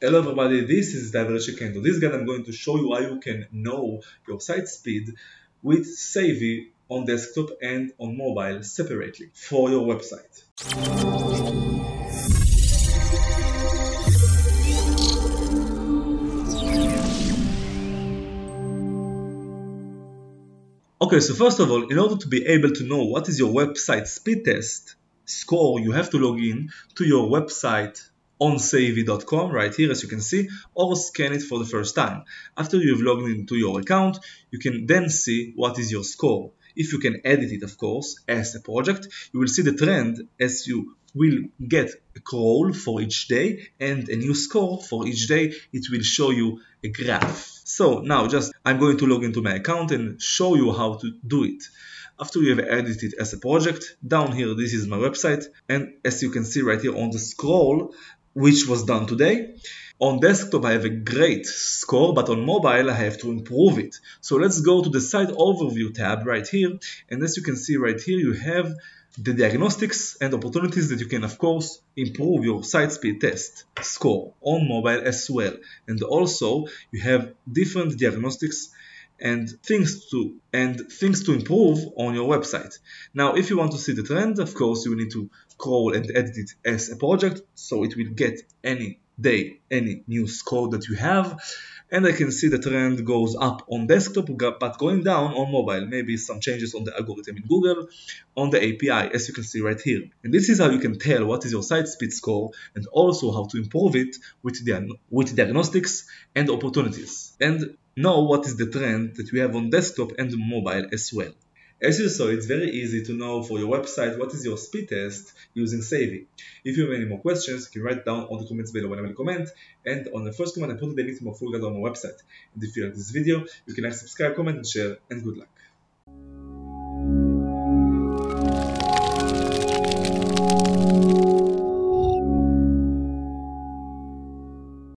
Hello everybody, this is Itay Verchik, and in this guide I'm going to show you how you can know your site speed with Savvy on desktop and on mobile separately for your website. Okay, so first of all, in order to be able to know what is your website speed test score, you have to log in to your website on savvy.com right here, as you can see, or scan it for the first time. After you've logged into your account, you can then see what is your score. If you can edit it, of course, as a project, you will see the trend as you will get a crawl for each day and a new score for each day. It will show you a graph. So now I'm going to log into my account and show you how to do it. After you have edited it as a project, down here this is my website, and as you can see right here on the scroll, which was done today, on desktop I have a great score, but on mobile I have to improve it. So let's go to the site overview tab right here, and as you can see right here you have the diagnostics and opportunities that you can of course improve your site speed test score on mobile as well. And also you have different diagnostics and things to improve on your website. Now if you want to see the trend, of course you will need to crawl and edit it as a project, so it will get any day any new score that you have. And I can see the trend goes up on desktop but going down on mobile. Maybe some changes on the algorithm in Google, on the API, as you can see right here. And this is how you can tell what is your site speed score and also how to improve it with diagnostics and opportunities, and know what is the trend that we have on desktop and mobile as well. As you saw, it's very easy to know for your website what is your speed test using Savvy. If you have any more questions, you can write down on the comments below when I will comment, and on the first comment I put the link to my full guide on my website. And if you like this video, you can like, subscribe, comment and share, and good luck.